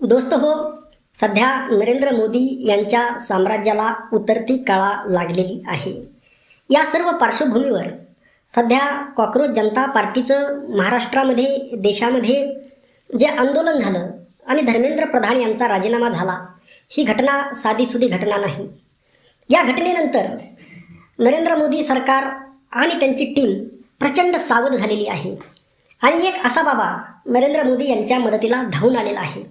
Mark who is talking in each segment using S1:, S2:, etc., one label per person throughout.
S1: दोस्त हो, सध्या नरेंद्र मोदी यांच्या साम्राज्याला उतरती कळा लागलेली आहे. या सर्व पार्श्वभूमीवर सध्या कॉकरोच जनता पार्टीचं महाराष्ट्रामध्ये, देशामध्ये जे आंदोलन झालं आणि धर्मेंद्र प्रधान यांचा राजीनामा झाला, ही घटना साधीसुधी घटना नाही. या घटनेनंतर नरेंद्र मोदी सरकार आणि त्यांची टीम प्रचंड सावध झालेली आहे आणि एक असा बाबा नरेंद्र मोदी यांच्या मदतीला धावून आलेला आहे.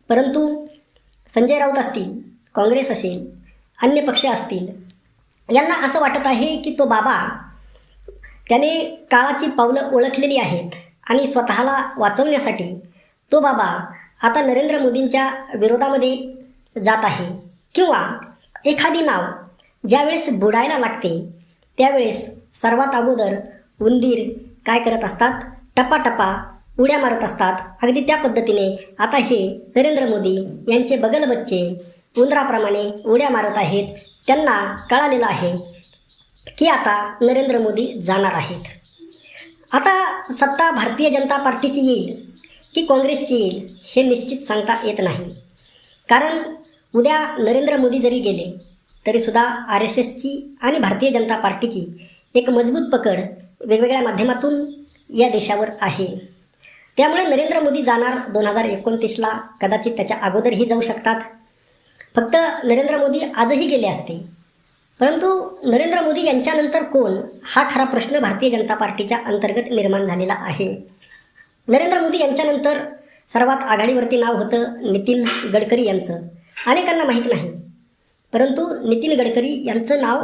S1: परंतु संजय राऊत असतील, काँग्रेस असेल, अन्य पक्ष असतील, यांना असं वाटत आहे की तो बाबा त्याने काळाची पावलं ओळखलेली आहेत आणि स्वतःला वाचवण्यासाठी तो बाबा आता नरेंद्र मोदींच्या विरोधामध्ये जात आहे. किंवा एखादी नाव ज्यावेळेस बुडायला लागते त्यावेळेस सर्वात अगोदर उंदीर काय करत असतात, टपाटपा उड्या मारत असतात. अगदी त्या पद्धतीने आता हे नरेंद्र मोदी यांचे बगल बच्चे उंदराप्रमाणे उड्या मारत आहेत. त्यांना कळालेलं आहे की आता नरेंद्र मोदी जाणार आहेत. आता सत्ता भारतीय जनता पार्टीची येईल की काँग्रेसची येईल हे निश्चित सांगता येत नाही. कारण उद्या नरेंद्र मोदी जरी गेले तरीसुद्धा RSSची आणि भारतीय जनता पार्टीची एक मजबूत पकड वेगवेगळ्या माध्यमातून या देशावर आहे. त्यामुळे नरेंद्र मोदी जाणार 2029ला, कदाचित त्याच्या अगोदरही जाऊ शकतात. फक्त नरेंद्र मोदी आजही गेले असते. परंतु नरेंद्र मोदी यांच्यानंतर कोण, हा खरा प्रश्न भारतीय जनता पार्टीच्या अंतर्गत निर्माण झालेला आहे. नरेंद्र मोदी यांच्यानंतर सर्वात आघाडीवरती नाव होतं नितीन गडकरी यांचं. अनेकांना माहीत नाही, परंतु नितीन गडकरी यांचं नाव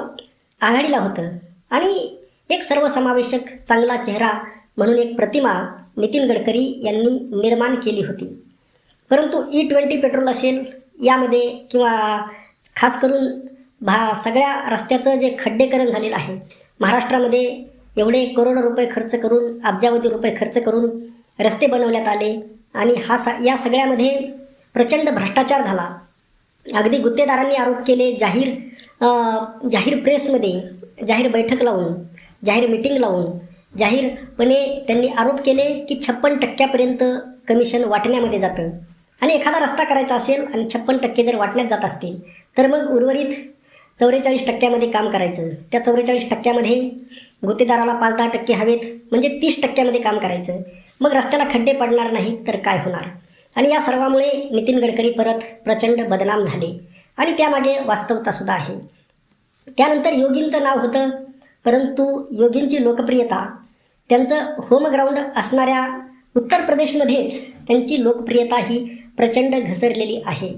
S1: आघाडीला होतं आणि एक सर्वसमावेशक चांगला चेहरा म्हणून एक प्रतिमा नितीन गडकरी यांनी निर्माण केली होती. परंतु E20 पेट्रोल असेल यामध्ये किंवा खास करून सगळ्या रस्त्याचं जे खड्डेकरण झालेलं आहे, महाराष्ट्रामध्ये एवढे करोडो रुपये खर्च करून, अब्जावधी रुपये खर्च करून रस्ते बनवण्यात आले आणि या सगळ्यामध्ये प्रचंड भ्रष्टाचार झाला. अगदी गुत्तेदारांनी आरोप केले. जाहीर प्रेसमध्ये जाहीर बैठक लावून, जाहीर मीटिंग लावून जाहीरपणे त्यांनी आरोप केले की 56% कमिशन वाटण्यामध्ये जातं. आणि एखादा रस्ता करायचा असेल आणि 56% जर वाटण्यात जात असतील तर मग उर्वरित 44% काम करायचं. त्या 44%मध्ये गुत्तेदाराला 5-10% हवेत, म्हणजे 30%मध्ये काम करायचं. मग रस्त्याला खड्डे पडणार नाही तर काय होणार. आणि या सर्वामुळे नितीन गडकरी परत प्रचंड बदनाम झाले आणि त्यामागे वास्तवतासुद्धा आहे. त्यानंतर योगींचं नाव होतं, परंतु योगींची लोकप्रियता त्यांचं होमग्राऊंड असणाऱ्या उत्तर प्रदेशमध्येच त्यांची लोकप्रियता ही प्रचंड घसरलेली आहे.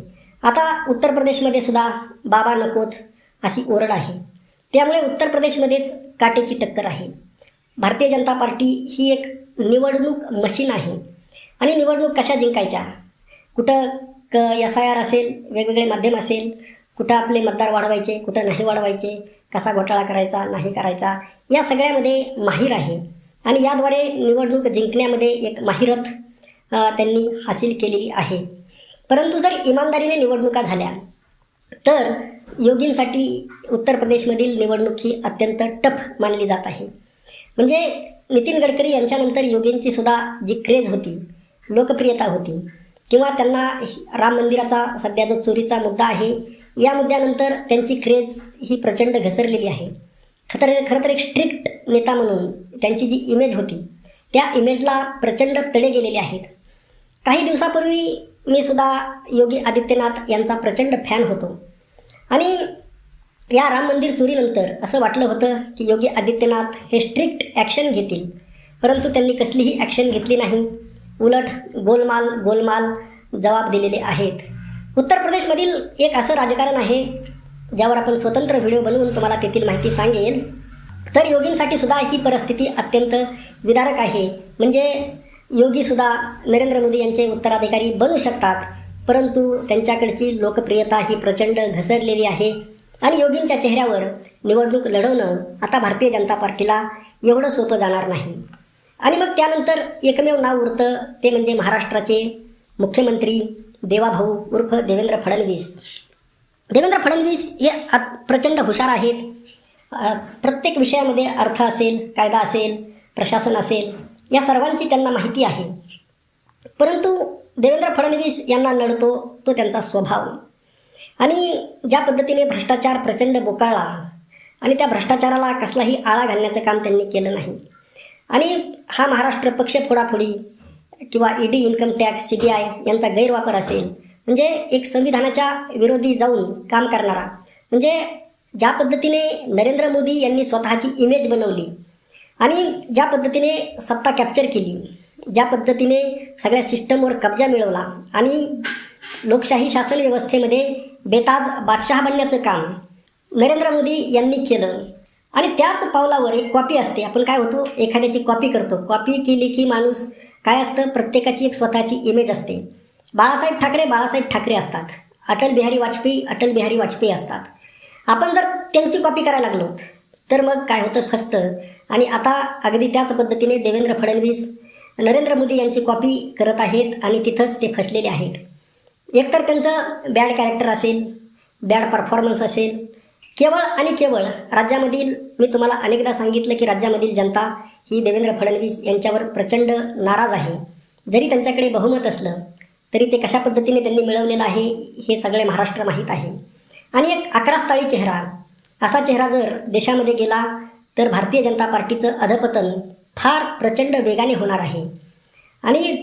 S1: आता उत्तर प्रदेशमध्ये सुद्धा बाबा नकोत अशी ओरड आहे. त्यामुळे उत्तर प्रदेशमध्येच काटेची टक्कर आहे. भारतीय जनता पार्टी ही एक निवडणूक मशीन आहे आणि निवडणूक कशा जिंकायच्या, कुठं SIR असेल, वेगवेगळे माध्यम असेल, कुठं आपले मतदार वाढवायचे, कुठं नाही वाढवायचे, कसा घोटाळा करायचा, नाही करायचा, या सगळ्यामध्ये माहीर आहे आणि याद्वारे निवडणूक जिंकण्यामध्ये एक माहिरत त्यांनी हासिल केलेली आहे. परंतु जर इमानदारीने निवडणुका झाल्या तर योगींसाठी उत्तर प्रदेशमधील निवडणूक ही अत्यंत टफ मानली जात आहे. म्हणजे नितीन गडकरी यांच्यानंतर योगींची सुद्धा जी क्रेज होती, लोकप्रियता होती, किंवा त्यांना राम मंदिराचा सध्या जो चोरीचा मुद्दा आहे या मुद्द्यानंतर त्यांची क्रेज ही प्रचंड घसरलेली आहे. खरं तर एक स्ट्रिक्ट नेता म्हणून त्यांची जी इमेज होती त्या इमेजला प्रचंड तडे गेलेले आहेत. काही दिवसापूर्वी मी सुद्धा योगी आदित्यनाथ यांचा प्रचंड फॅन होतो आणि या राम मंदिर चोरीनंतर असं वाटलं होतं की योगी आदित्यनाथ हे स्ट्रिक्ट ॲक्शन घेतील, परंतु त्यांनी कसलीही ॲक्शन घेतली नाही. उलट गोलमाल जबाब दिलेले आहेत. उत्तर प्रदेशमधील एक असं राजकारण आहे ज्यावर आपण स्वतंत्र व्हिडिओ बनवून तुम्हाला तेथील माहिती सांगेल. तर योगींसाठी सुद्धा ही परिस्थिती अत्यंत विदारक आहे. म्हणजे योगीसुद्धा नरेंद्र मोदी यांचे उत्तराधिकारी बनू शकतात, परंतु त्यांच्याकडची लोकप्रियता ही प्रचंड घसरलेली आहे आणि योगींच्या चेहऱ्यावर निवडणूक लढवणं आता भारतीय जनता पार्टीला एवढं सोपं जाणार नाही. आणि मग त्यानंतर एकमेव नाव उरतं ते म्हणजे महाराष्ट्राचे मुख्यमंत्री देवाभाऊ उर्फ देवेंद्र फडणवीस. देवेंद्र फडणवीस हे प्रचंड हुशार आहेत. प्रत्येक विषयामध्ये अर्थ असेल, कायदा असेल, प्रशासन असेल, या सर्वांची त्यांना माहिती आहे. परंतु देवेंद्र फडणवीस यांना नडतो तो त्यांचा स्वभाव आणि ज्या पद्धतीने भ्रष्टाचार प्रचंड बोकाळला आणि त्या भ्रष्टाचाराला कसलाही आळा घालण्याचं काम त्यांनी केलं नाही. आणि हा महाराष्ट्र पक्ष फोडाफोडी किंवा ईडी, इन्कम टॅक्स, CBI यांचा गैरवापर असेल, म्हणजे एक संविधानाच्या विरोधी जाऊन काम करणारा, म्हणजे ज्या पद्धतीने नरेंद्र मोदी यांनी स्वतःची इमेज बनवली आणि ज्या पद्धतीने सत्ता कॅप्चर केली, ज्या पद्धतीने सगळ्या सिस्टमवर कब्जा मिळवला आणि लोकशाही शासन व्यवस्थेमध्ये बेताज बादशहा बनण्याचं काम नरेंद्र मोदी यांनी केलं. आणि त्याच पावलावर एक कॉपी असते. आपण काय होतो, एखाद्याची कॉपी करतो. कॉपी केली की माणूस काय असतं, प्रत्येकाची एक स्वतःची इमेज असते. बाळासाहेब ठाकरे असतात, अटल बिहारी वाजपेयी असतात. आपण जर त्यांची कॉपी करायला लागलो तर मग काय होतं, फसतं. आणि आता अगदी त्याच पद्धतीने देवेंद्र फडणवीस नरेंद्र मोदी यांची कॉपी करत आहेत आणि तिथंच ते फसलेले आहेत. एकतर त्यांचं बॅड कॅरेक्टर असेल, बॅड परफॉर्मन्स असेल, केवळ आणि केवळ राज्यामधील, मी तुम्हाला अनेकदा सांगितलं की राज्यामधील जनता ही देवेंद्र फडणवीस यांच्यावर प्रचंड नाराज आहे. जरी त्यांच्याकडे बहुमत असलं तरी ते कशा पद्धतीने त्यांनी मिळवलेलं आहे हे सगळे महाराष्ट्र माहीत आहे. आणि एक 11 स्थळी चेहरा, असा चेहरा जर देशामध्ये गेला तर भारतीय जनता पार्टीचं अधपतन फार प्रचंड वेगाने होणार आहे. आणि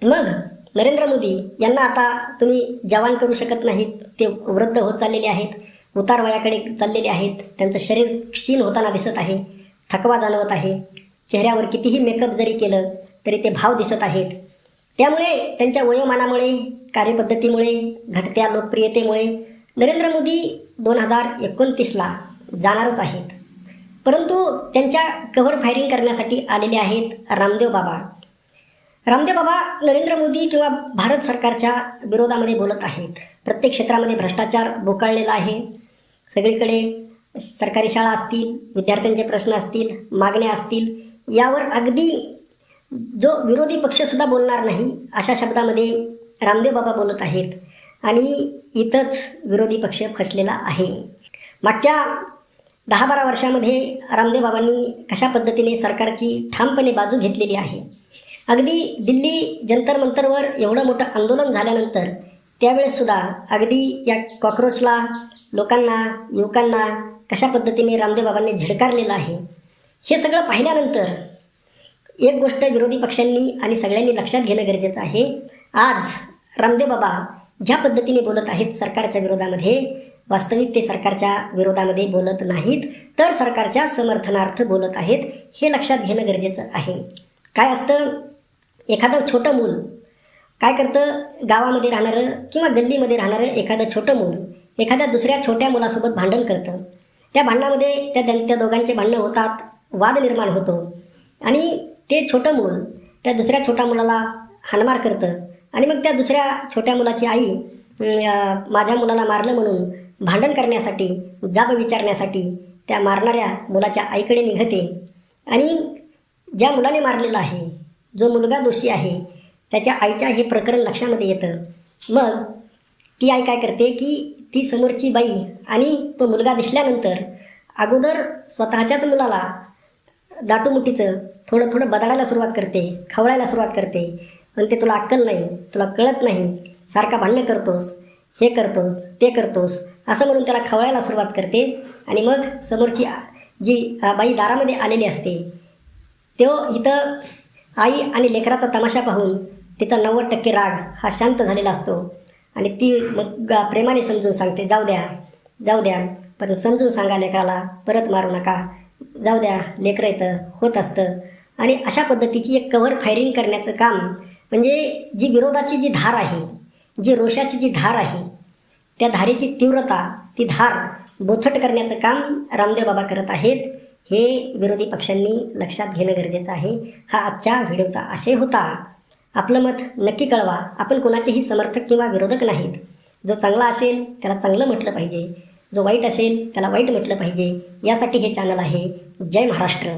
S1: मग नरेंद्र मोदी यांना आता तुम्ही जवान करू शकत नाहीत. ते वृद्ध होत चाललेले आहेत, उतार वयाकडे चाललेले आहेत. त्यांचं शरीर क्षीण होताना दिसत आहे, थकवा जाणवत आहे. चेहऱ्यावर कितीही मेकअप जरी केलं तरी ते भाव दिसत आहेत. त्यामुळे त्यांच्या वयोमानामुळे, कार्यपद्धतीमुळे, घटत्या लोकप्रियतेमुळे नरेंद्र मोदी 2029ला जाणारच आहेत. परंतु त्यांच्या कव्हर फायरिंग करण्यासाठी आलेले आहेत रामदेव बाबा. रामदेव बाबा नरेंद्र मोदी किंवा भारत सरकारच्या विरोधामध्ये बोलत आहेत. प्रत्येक क्षेत्रामध्ये भ्रष्टाचार बोकाळलेला आहे. सगळीकडे सरकारी शाळा असतील, विद्यार्थ्यांचे प्रश्न असतील, मागण्या असतील, यावर अगदी जो विरोधी पक्षसुद्धा बोलणार नाही अशा शब्दामध्ये रामदेव बाबा बोलत आहेत. आणि इथंच विरोधी पक्ष फसलेला आहे. मागच्या 10-12 वर्षामध्ये रामदेव बाबांनी कशा पद्धतीने सरकारची ठामपणे बाजू घेतलेली आहे. अगदी दिल्ली जंतर मंतरवर एवढं मोठं आंदोलन झाल्यानंतर त्यावेळेससुद्धा अगदी या कॉक्रोचला, लोकांना, युवकांना कशा पद्धतीने रामदेव बाबांनी झिडकारलेलं आहे. हे सगळं पाहिल्यानंतर एक गोष्ट विरोधी पक्षांनी आणि सगळ्यांनी लक्षात घेणं गरजेचं आहे. आज रामदेव बाबा ज्या पद्धतीने बोलत आहेत सरकारच्या विरोधामध्ये, वास्तविक ते सरकारच्या विरोधामध्ये बोलत नाहीत, तर सरकारच्या समर्थनार्थ बोलत आहेत. हे लक्षात घेणं गरजेचं आहे. काय असतं, एखादं छोटं मूल काय करतं, गावामध्ये राहणारं किंवा गल्लीमध्ये राहणारं एखादं छोटं मूल एखाद्या दुसऱ्या छोट्या मुलासोबत भांडण करतं. त्या भांडणामध्ये त्या दोघांचे भांडणं होतात, वाद निर्माण होतो आणि ते छोटं मूल त्या दुसऱ्या छोट्या मुलाला हाणमार करतं. आणि मग त्या दुसऱ्या छोट्या मुलाची आई माझ्या मुलाला मारलं म्हणून भांडण करण्यासाठी, जाब विचारण्यासाठी त्या मारणाऱ्या मुलाच्या आईकडे निघते. आणि ज्या मुलाने मारलेलं आहे, जो मुलगा दोषी आहे, त्याच्या आईच्या हे प्रकरण लक्षामध्ये येतं. मग ती आई काय करते की ती समोरची बाई आणि तो मुलगा दिसल्यानंतर अगोदर स्वतःच्याच मुलाला दाटूमुठीचं थोडं थोडं बदलायला सुरुवात करते, खवळायला सुरुवात करते. पण ते तुला अक्कल नाही, तुला कळत नाही, सारखा भांडणं करतोस, हे करतोस, ते करतोस, असं म्हणून त्याला खवळायला सुरुवात करते. आणि मग समोरची जी बाई दारामध्ये आलेली असते, तो इथं आई आणि लेकराचा तमाशा पाहून तिचा 90% राग हा शांत झालेला असतो. आणि ती मग प्रेमाने समजून सांगते, जाऊ द्या, पण समजून सांगा लेकराला, परत मारू नका, जाऊ द्या, लेकरं इथं होत असतं. आणि अशा पद्धतीची एक कव्हर फायरिंग करण्याचं काम, म्हणजे जी विरोधाची जी धार आहे, जी रोषाची जी धार आहे, त्या धारेची तीव्रता, ती धार बोथट करण्याचं काम रामदेव बाबा करत आहेत. हे विरोधी पक्षांनी लक्षात घेणं गरजेचं आहे. हा आजच्या व्हिडिओचा आशय होता. आपलं मत नक्की कळवा. आपण कोणाचेही समर्थक किंवा विरोधक नाहीत. जो चांगला असेल त्याला चांगलं म्हटलं पाहिजे, जो वाईट असेल त्याला वाईट म्हटलं पाहिजे. यासाठी हे चॅनल आहे. जय महाराष्ट्र.